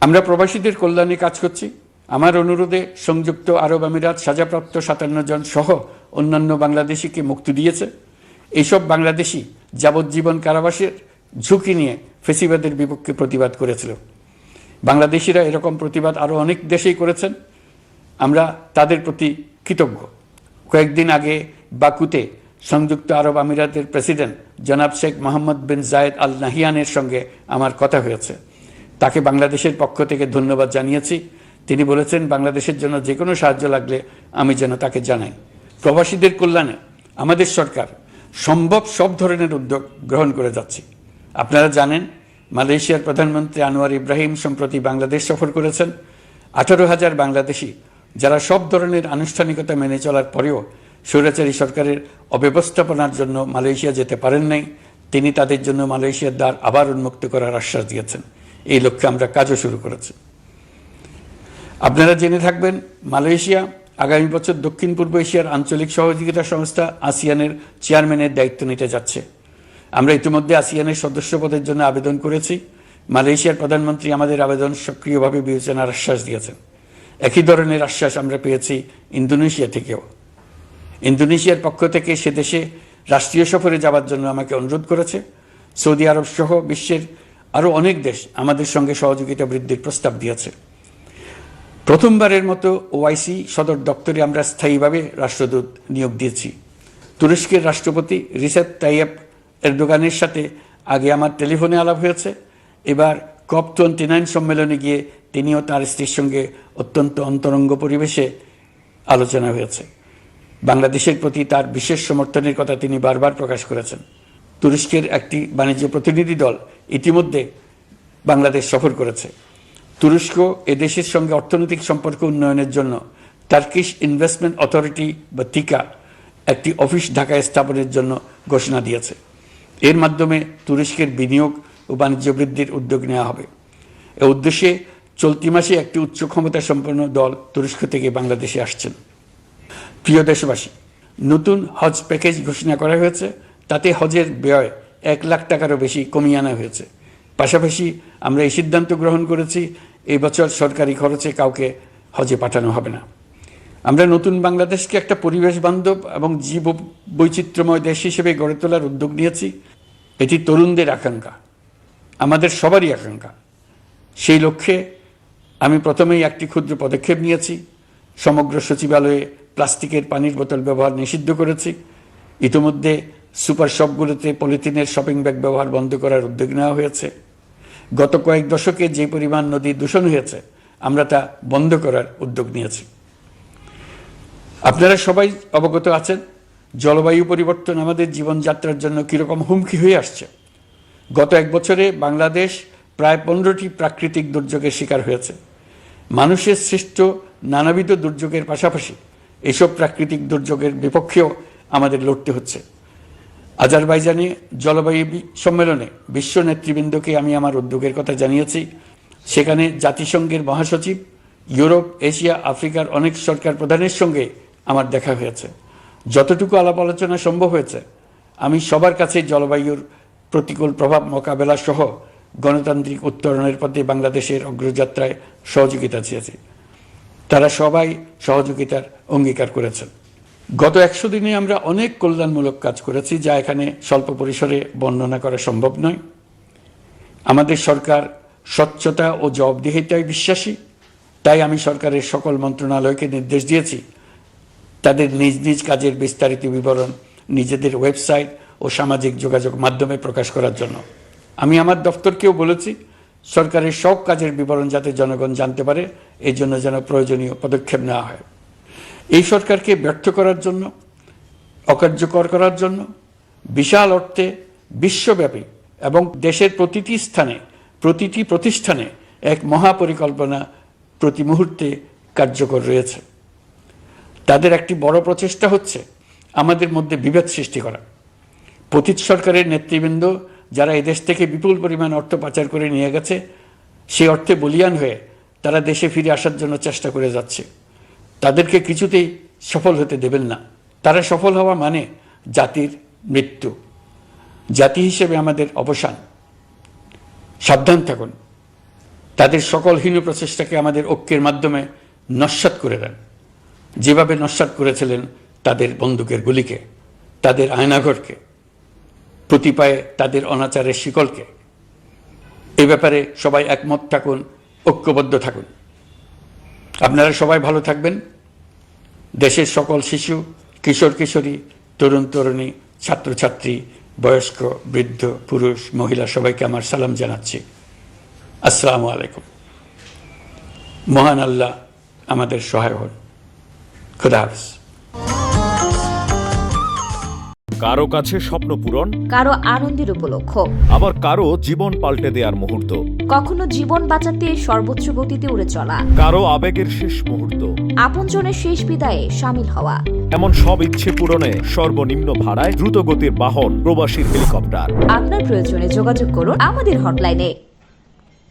আমরা প্রবাসীদের কল্যাণে কাজ করছি। আমার অনুরোধে সংযুক্ত আরব আমিরাত সাজাপ্রাপ্ত ৫৭ জন সহ অন্যান্য বাংলাদেশিকে মুক্তি দিয়েছে। এইসব বাংলাদেশি যাবজ্জীবন কারাবাসের ঝুঁকি নিয়ে ফেসিবাদের বিপক্ষে প্রতিবাদ করেছিল। বাংলাদেশিরা এরকম প্রতিবাদ আরও অনেক দেশেই করেছেন। আমরা তাদের প্রতি কৃতজ্ঞ। কয়েকদিন আগে বাকুতে সংযুক্ত আরব আমিরাতের প্রেসিডেন্ট জনাব শেখ মোহাম্মদ বিন জায়েদ আল নাহিয়ানের সঙ্গে আমার কথা হয়েছে। তাকে বাংলাদেশের পক্ষ থেকে ধন্যবাদ জানিয়েছি। তিনি বলেছেন বাংলাদেশের জন্য যে কোনো সাহায্য লাগলে আমি যেন তাকে জানাই। প্রবাসীদের কল্যাণে আমাদের সরকার সম্ভব সব ধরনের উদ্যোগ গ্রহণ করে যাচ্ছে। আপনারা জানেন মালয়েশিয়ার প্রধানমন্ত্রী আনোয়ার ইব্রাহিম সম্প্রতি বাংলাদেশ সফর করেছেন। ১৮,০০০ বাংলাদেশি যারা সব ধরনের আনুষ্ঠানিকতা মেনে চলার পরেও স্বৈরাচারী সরকারের অব্যবস্থাপনার জন্য মালয়েশিয়া যেতে পারেন নাই, তিনি তাদের জন্য মালয়েশিয়ার দ্বার আবার উন্মুক্ত করার আশ্বাস দিয়েছেন। এই লক্ষ্যে আমরা কাজও শুরু করেছি। আপনারা জেনে থাকবেন মালয়েশিয়া আগামী বছর দক্ষিণ পূর্ব এশিয়ার আঞ্চলিক সহযোগিতা সংস্থা আসিয়ানের চেয়ারম্যানের দায়িত্ব নিতে যাচ্ছে। আমরা ইতিমধ্যে আসিয়ানের সদস্য পদের জন্য আবেদন করেছি। মালয়েশিয়ার প্রধানমন্ত্রী আমাদের আবেদন সক্রিয়ভাবে বিবেচনার আশ্বাস দিয়েছেন। একই ধরনের আশ্বাস আমরা পেয়েছি ইন্দোনেশিয়া থেকেও। ইন্দোনেশিয়ার পক্ষ থেকে সে দেশে রাষ্ট্রীয় সফরে যাওয়ার জন্য আমাকে অনুরোধ করেছে। সৌদি আরব সহ বিশ্বের আরও অনেক দেশ আমাদের সঙ্গে সহযোগিতা বৃদ্ধির প্রস্তাব দিয়েছে। প্রথমবারের মতো ওআইসি সদর দপ্তরে আমরা স্থায়ীভাবে রাষ্ট্রদূত নিয়োগ দিয়েছি। তুরস্কের রাষ্ট্রপতি রিসেপ তাইয়েপ এরদোগানের সাথে আগে আমার টেলিফোনে আলাপ হয়েছে। এবার COP29 সম্মেলনে গিয়ে তিনিও তার স্ত্রীর সঙ্গে অত্যন্ত অন্তরঙ্গ পরিবেশে আলোচনা হয়েছে। বাংলাদেশের প্রতি তার বিশেষ সমর্থনের কথা তিনি বারবার প্রকাশ করেছেন। তুরস্কের একটি বাণিজ্য প্রতিনিধি দল ইতিমধ্যে বাংলাদেশ সফর করেছে। তুরস্ক এদেশের সঙ্গে অর্থনৈতিক সম্পর্ক উন্নয়নের জন্য টার্কিশ ইনভেস্টমেন্ট অথরিটি বা তিকা একটি অফিস ঢাকায় স্থাপনের জন্য ঘোষণা দিয়েছে। এর মাধ্যমে তুরস্কের বিনিয়োগ ও বাণিজ্য বৃদ্ধির উদ্যোগ নেওয়া হবে। এ উদ্দেশ্যে চলতি মাসে একটি উচ্চ ক্ষমতা সম্পন্ন দল তুরস্ক থেকে বাংলাদেশে আসছেন। প্রিয় দেশবাসী, নতুন হজ প্যাকেজ ঘোষণা করা হয়েছে। তাতে হজের ব্যয় ১ লাখ টাকারও বেশি কমিয়ে আনা হয়েছে। পাশাপাশি আমরা এই সিদ্ধান্ত গ্রহণ করেছি এই বছর সরকারি খরচে কাউকে হজে পাঠানো হবে না। আমরা নতুন বাংলাদেশকে একটা পরিবেশ বান্ধব এবং জীব বৈচিত্র্যময় দেশ হিসেবে গড়ে তোলার উদ্যোগ নিয়েছি। এটি তরুণদের আকাঙ্ক্ষা, আমাদের সবারই আকাঙ্ক্ষা। সেই লক্ষ্যে আমি প্রথমেই একটি ক্ষুদ্র পদক্ষেপ নিয়েছি। সমগ্র সচিবালয়ে প্লাস্টিকের পানির বোতল ব্যবহার নিষিদ্ধ করেছি। ইতিমধ্যে সুপার শপগুলোতে পলিথিনের শপিং ব্যাগ ব্যবহার বন্ধ করার উদ্যোগ নেওয়া হয়েছে। গত কয়েক দশকে যে পরিমাণ নদী দূষণ হয়েছে আমরা তা বন্ধ করার উদ্যোগ নিয়েছি। আপনারা সবাই অবগত আছেন জলবায়ু পরিবর্তন আমাদের জীবনযাত্রার জন্য কীরকম হুমকি হয়ে আসছে। গত ১ বছরে বাংলাদেশ প্রায় ১৫টি প্রাকৃতিক দুর্যোগের শিকার হয়েছে। মানুষের সৃষ্ট নানাবিধ দুর্যোগের পাশাপাশি এসব প্রাকৃতিক দুর্যোগের বিপক্ষেও আমাদের লড়তে হচ্ছে। আজারবাইজানে জলবায়ু সম্মেলনে বিশ্ব নেতৃবৃন্দকে আমি আমার উদ্যোগের কথা জানিয়েছি। সেখানে জাতিসংঘের মহাসচিব, ইউরোপ, এশিয়া, আফ্রিকার অনেক সরকার প্রধানের সঙ্গে আমার দেখা হয়েছে। যতটুকু আলাপ আলোচনা সম্ভব হয়েছে আমি সবার কাছে জলবায়ুর প্রতিকূল প্রভাব মোকাবেলা সহ গণতান্ত্রিক উত্তরণের পথে বাংলাদেশের অগ্রযাত্রায় সহযোগিতা চেয়েছি। তারা সবাই সহযোগিতার অঙ্গীকার করেছেন। গত ১০০ দিনে আমরা অনেক কল্যাণমূলক কাজ করেছি যা এখানে স্বল্প পরিসরে বর্ণনা করা সম্ভব নয়। আমাদের সরকার স্বচ্ছতা ও জবাবদিহিতায় বিশ্বাসী। তাই আমি সরকারের সকল মন্ত্রণালয়কে নির্দেশ দিয়েছি তাদের নিজ নিজ কাজের বিস্তারিত বিবরণ নিজেদের ওয়েবসাইট ও সামাজিক যোগাযোগ মাধ্যমে প্রকাশ করার জন্য। আমি আমার দপ্তরকেও বলেছি সরকারের সব কাজের বিবরণ যাতে জনগণ জানতে পারে এই জন্য যেন প্রয়োজনীয় পদক্ষেপ নেওয়া হয়। এই সরকারকে ব্যর্থ করার জন্য, অকার্যকর করার জন্য বিশাল অর্থে বিশ্বব্যাপী এবং দেশের প্রতিটি স্থানে, প্রতিটি প্রতিষ্ঠানে এক মহাপরিকল্পনা প্রতি মুহূর্তে কার্যকর রয়েছে। তাদের একটি বড় প্রচেষ্টা হচ্ছে আমাদের মধ্যে বিভেদ সৃষ্টি করা। পতিত সরকারের নেতৃবৃন্দ যারা এদেশ থেকে বিপুল পরিমাণ অর্থ পাচার করে নিয়ে গেছে, সেই অর্থে বলীয়ান হয়ে তারা দেশে ফিরে আসার জন্য চেষ্টা করে যাচ্ছে। তাদেরকে কিছুতেই সফল হতে দেবেন না। তারা সফল হওয়া মানে জাতির মৃত্যু, জাতি হিসেবে আমাদের অবসান। সাবধান থাকুন। তাদের সকল হীন প্রচেষ্টাকে আমাদের ঐক্যের মাধ্যমে নস্যাৎ করে দেন, যেভাবে নস্যাৎ করেছিলেন তাদের বন্দুকের গুলিকে, তাদের আয়নাঘরকে, প্রতি পায়ে তাদের অনাচারের শিকলকে। এ ব্যাপারে সবাই একমত থাকুন, ঐক্যবদ্ধ থাকুন। আপনারা সবাই ভালো থাকবেন। দেশের সকল শিশু, কিশোর কিশোরী, তরুণ তরুণী, ছাত্রছাত্রী, বয়স্ক, বৃদ্ধ, পুরুষ, মহিলা সবাইকে আমার সালাম জানাচ্ছি। আসসালামু আলাইকুম। মহান আল্লাহ আমাদের সহায় হন। খুদা হাফেজ। কারো কাছে স্বপ্ন পূরণ, কারো আনন্দের উপলক্ষ, আবার কারো জীবন পাল্টে দেওয়ার মুহূর্ত, কখনো জীবন বাঁচাতে সর্বোচ্চ গতিতে উড়ে চলা, কারো আবেগের শেষ মুহূর্ত, আপনজনের শেষ বিদায়ে সামিল হওয়া। এমন সব ইচ্ছে পূরণে সর্বনিম্ন ভাড়ায় দ্রুতগতির বাহন প্রবাসীর হেলিকপ্টার। আপনার প্রয়োজনে যোগাযোগ করুন আমাদের হটলাইনে।